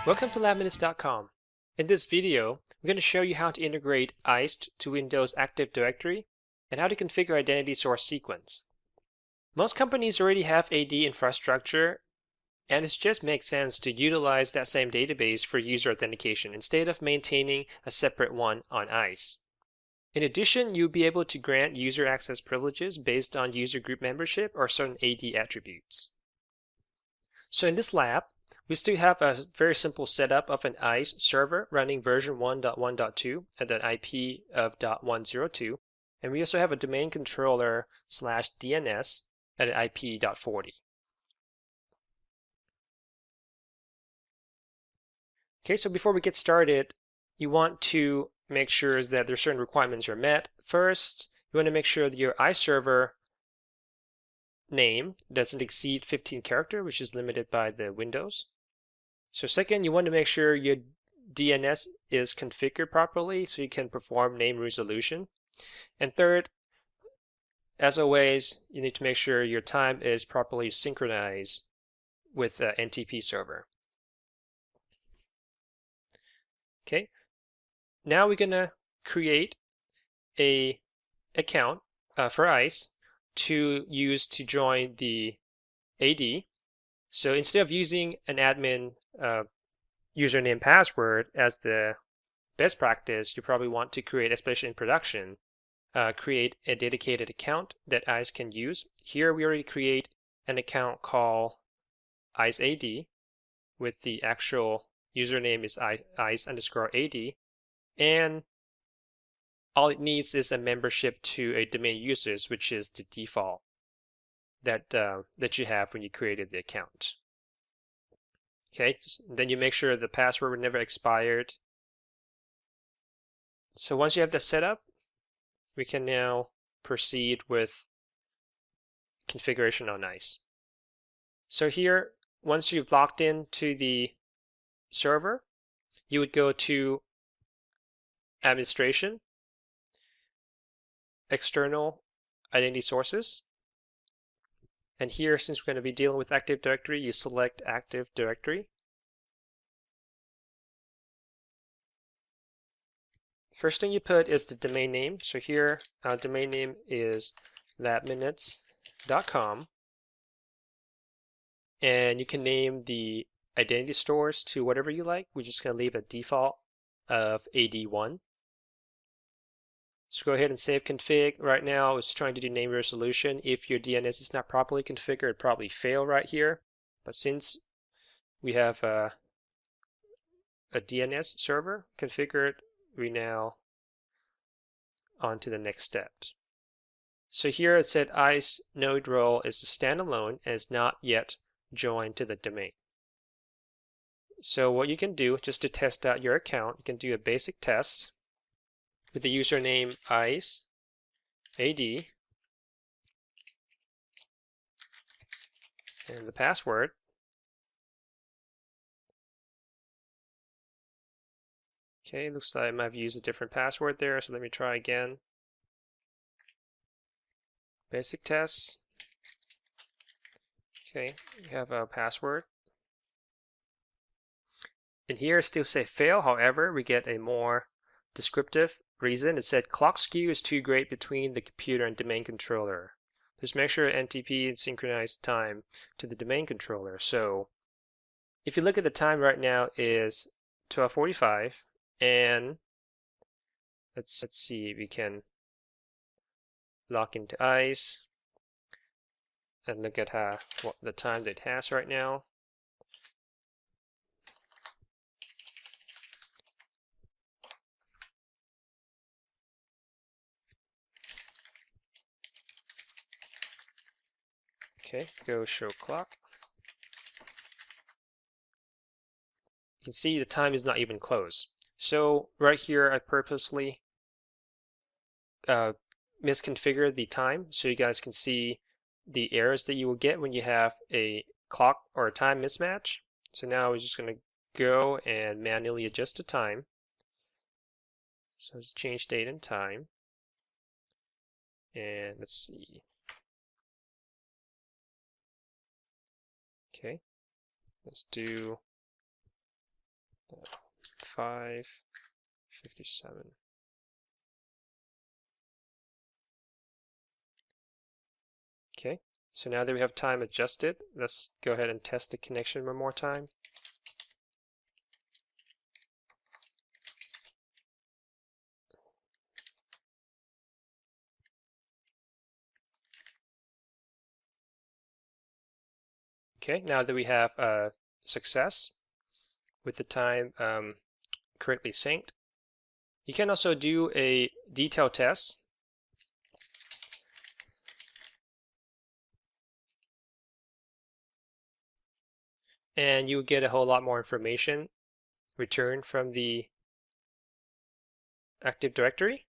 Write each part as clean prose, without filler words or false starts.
Welcome to LabMinutes.com. In this video, we're going to show you how to integrate ISE to Windows Active Directory and how to configure identity source sequence. Most companies already have AD infrastructure, and it just makes sense to utilize that same database for user authentication instead of maintaining a separate one on ISE. In addition, you'll be able to grant user access privileges based on user group membership or certain AD attributes. So in this lab, we still have a very simple setup of an ISE server running version 1.1.2 at an IP of .102, and we also have a domain controller / DNS at an IP.40. Okay, so before we get started, you want to make sure that there's certain requirements are met. First, you want to make sure that your ISE server name doesn't exceed 15 characters, which is limited by the Windows. So second, you want to make sure your DNS is configured properly so you can perform name resolution. And third, as always, you need to make sure your time is properly synchronized with the NTP server. Okay, now we're gonna create a account for ISE to use to join the AD. So instead of using an admin username password as the best practice, you probably want to create, especially in production, create a dedicated account that ISE can use. Here we already create an account called ISE_AD with the actual username is ISE_AD, and all it needs is a membership to a domain users, which is the default that you have when you created the account. Okay, then you make sure the password never expired. So once you have that set up, we can now proceed with configuration on ISE. So here, once you've logged in to the server, you would go to Administration, External Identity Sources. And here, since we're going to be dealing with Active Directory, you select Active Directory. First thing you put is the domain name. So here, our domain name is LabMinutes.com. And you can name the identity stores to whatever you like. We're just going to leave a default of AD1. So go ahead and save config. Right now it's trying to do name resolution. If your DNS is not properly configured, it'd probably fail right here. But since we have a DNS server configured, we now on to the next step. So here it said ISE node role is a standalone and is not yet joined to the domain. So what you can do, just to test out your account, you can do a basic test with the username ISE_AD and the password. Okay, looks like I might have used a different password there, so let me try again. Basic tests. Okay, we have a password. And here still say fail, however, we get a more descriptive reason. It said clock skew is too great between the computer and domain controller. Just make sure NTP and synchronize time to the domain controller. So if you look at the time right now is 12:45, and let's see, we can log into ISE and look at what the time that it has right now. Okay, go show clock. You can see the time is not even close. So right here I purposely misconfigured the time so you guys can see the errors that you will get when you have a clock or a time mismatch. So now we're just going to go and manually adjust the time. So let's change date and time. And let's see. Okay, let's do 557. Okay, so now that we have time adjusted, let's go ahead and test the connection one more time. Okay, now that we have success with the time correctly synced, you can also do a detail test. And you get a whole lot more information returned from the Active Directory,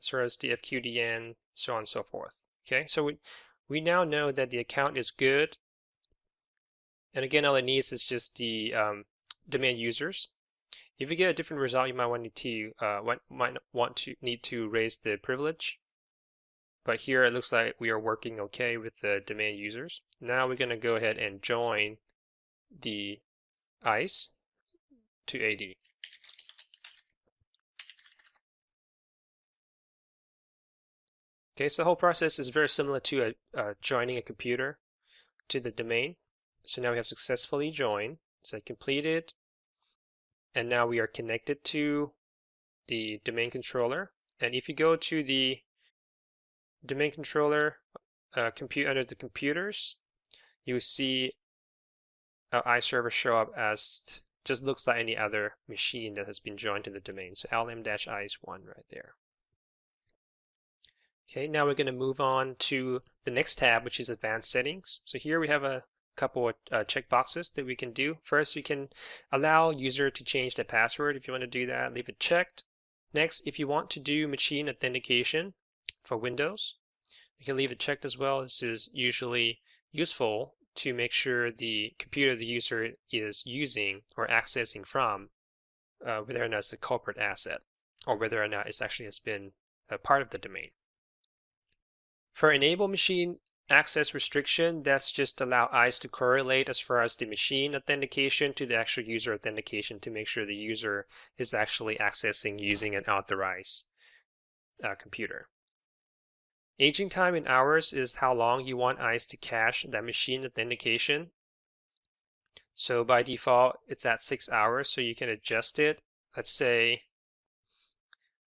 as well as the FQDN, so on and so forth. Okay, so we now know that the account is good. And again, all it needs is just the domain users. If you get a different result, you might need to raise the privilege. But here it looks like we are working okay with the domain users. Now we're going to go ahead and join the ISE to AD. Okay, so the whole process is very similar to joining a computer to the domain. So now we have successfully joined, so completed, and now we are connected to the domain controller. And if you go to the domain controller under the computers, you see our iServer show up as just looks like any other machine that has been joined to the domain. So lm-is1 right there. Okay, now we're going to move on to the next tab, which is Advanced Settings. So here we have a couple of checkboxes that we can do. First, we can allow user to change the password. If you want to do that, leave it checked. Next, if you want to do machine authentication for Windows, you can leave it checked as well. This is usually useful to make sure the computer the user is using or accessing from, whether or not it's a corporate asset, or whether or not it actually has been a part of the domain. For enable machine access restriction, that's just allow ISE to correlate as far as the machine authentication to the actual user authentication to make sure the user is actually accessing using an authorized computer. Aging time in hours is how long you want ISE to cache that machine authentication. So by default, it's at 6 hours, so you can adjust it. Let's say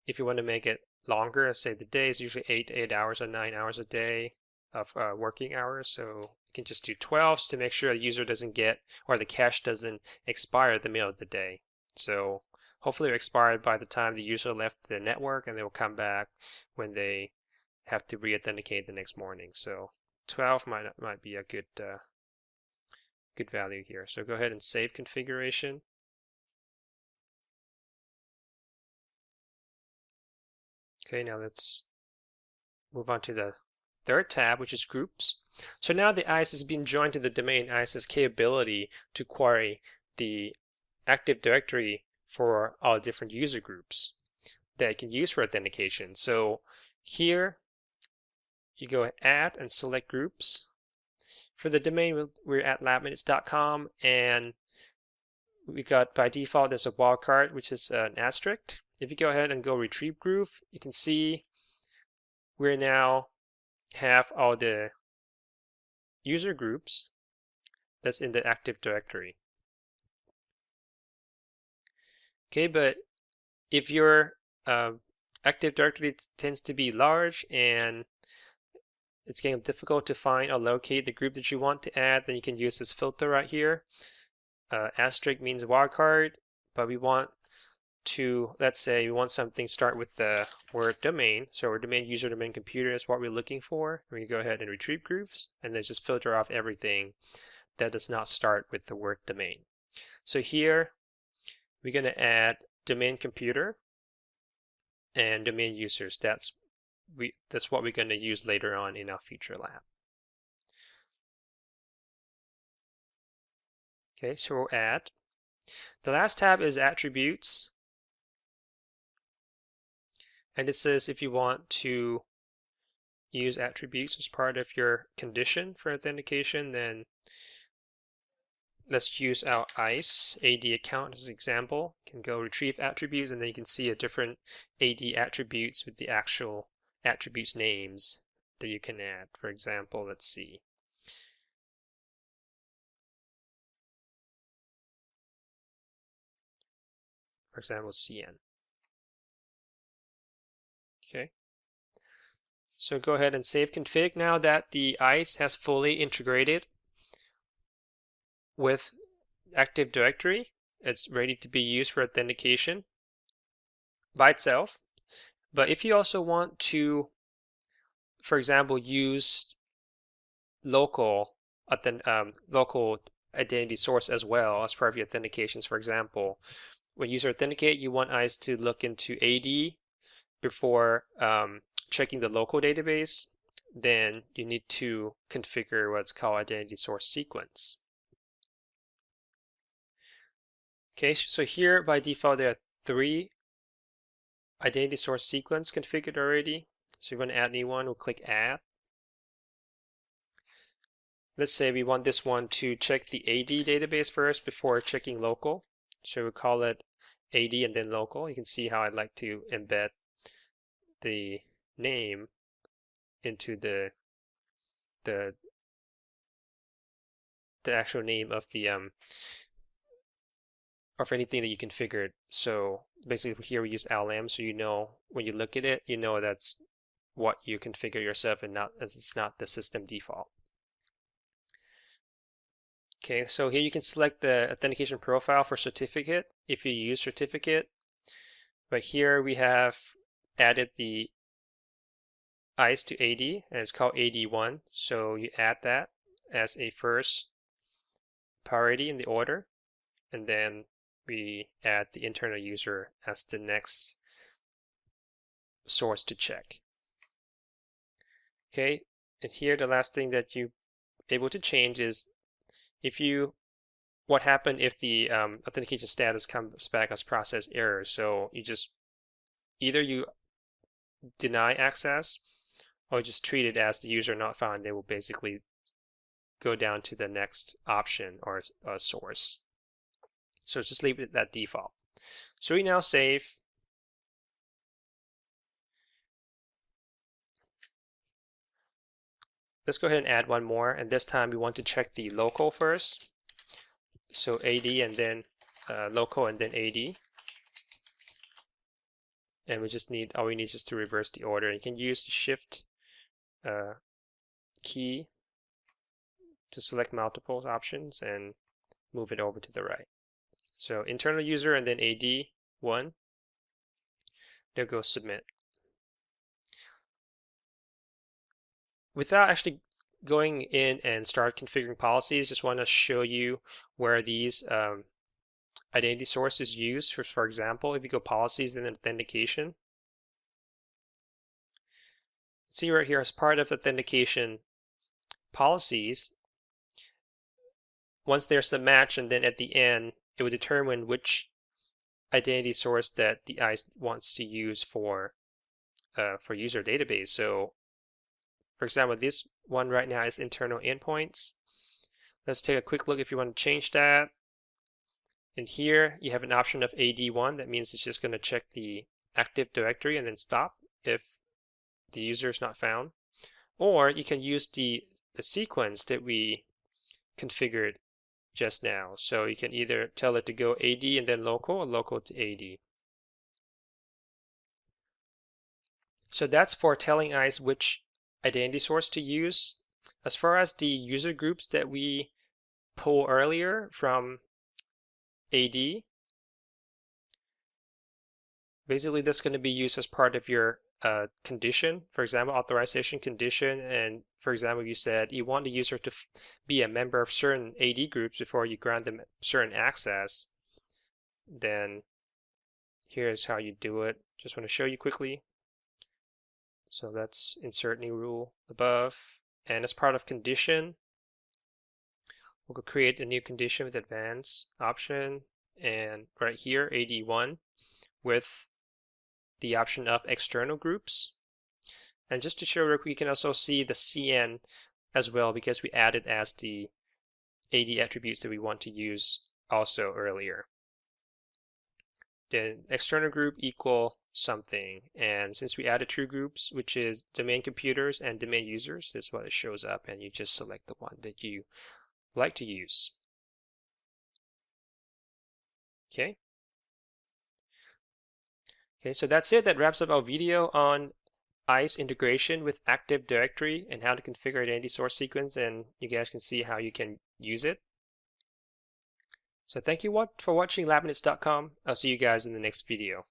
if you want to make it longer, let's say the day is usually 8 hours or 9 hours a day of working hours, so you can just do 12 to make sure the user doesn't get, or the cache doesn't expire at the middle of the day. So hopefully it expired by the time the user left the network, and they will come back when they have to re-authenticate the next morning. So 12 might be a good good value here. So go ahead and save configuration. Okay, now let's move on to the third tab, which is groups. So now the ISE has been joined to the domain. ISE has capability to query the Active Directory for all different user groups that it can use for authentication. So here you go add and select groups. For the domain, we're at labminutes.com, and we got by default there's a wildcard, which is an asterisk. If you go ahead and go retrieve group, you can see we now have all the user groups that's in the Active Directory. Okay, but if your Active Directory tends to be large and it's getting difficult to find or locate the group that you want to add, then you can use this filter right here. Asterisk means wildcard, but we want to, let's say we want something start with the word domain. So our domain user, domain computer is what we're looking for. We can go ahead and retrieve groups and then just filter off everything that does not start with the word domain. So here we're going to add domain computer and domain users. That's what we're going to use later on in our future lab. Okay, so we'll add. The last tab is attributes. And it says if you want to use attributes as part of your condition for authentication, then let's use our ISE AD account as an example. You can go retrieve attributes, and then you can see a different AD attributes with the actual attributes names that you can add. For example, let's see. For example, CN. Okay. So go ahead and save config. Now that the ISE has fully integrated with Active Directory, it's ready to be used for authentication by itself. But if you also want to, for example, use local identity source as well as part of your authentications, for example, when user authenticate, you want ISE to look into AD before checking the local database, then you need to configure what's called identity source sequence. Okay, so here by default there are 3 identity source sequence configured already. So if you want to add a new one, we'll click add. Let's say we want this one to check the AD database first before checking local. So we'll call it AD and then local. You can see how I'd like to embed the name into the actual name of the of anything that you configured. So basically here we use LM, so you know when you look at it, you know that's what you configure yourself and not as it's not the system default. Okay, so here you can select the authentication profile for certificate if you use certificate. But here we have added the ISE to AD, and it's called AD1. So you add that as a first priority in the order, and then we add the internal user as the next source to check. Okay, and here the last thing that you're able to change is what happened if the authentication status comes back as process error. So you just either you deny access or just treat it as the user not found. They will basically go down to the next option or source. So just leave it at default. So we now save. Let's go ahead and add one more, and this time we want to check the local first. So AD and then local and then AD. And we just need, all we need is just to reverse the order. You can use the shift key to select multiple options and move it over to the right. So internal user and then AD1. There goes submit. Without actually going in and start configuring policies, just want to show you where these identity source is used. For example, if you go policies and then authentication, see right here as part of authentication policies, once there's a match and then at the end, it will determine which identity source that the ISE wants to use for user database. So for example, this one right now is internal endpoints. Let's take a quick look if you want to change that. And here you have an option of AD1. That means it's just going to check the Active Directory and then stop if the user is not found. Or you can use the sequence that we configured just now. So you can either tell it to go AD and then local or local to AD. So that's for telling ISE which identity source to use. As far as the user groups that we pull earlier from AD, basically that's going to be used as part of your condition, for example, authorization condition. And for example, you said you want the user to be a member of certain AD groups before you grant them certain access, then here's how you do it. Just want to show you quickly. So let's insert new rule above, and as part of condition, we'll create a new condition with advanced option, and right here AD1 with the option of external groups. And just to show, we can also see the CN as well because we added as the AD attributes that we want to use also earlier. Then external group equal something, and since we added true groups, which is domain computers and domain users, that's what it shows up, and you just select the one that you like to use. Okay. Okay, so that's it. That wraps up our video on ISE integration with Active Directory and how to configure identity source sequence, and you guys can see how you can use it. So thank you for watching LabMinutes.com. I'll see you guys in the next video.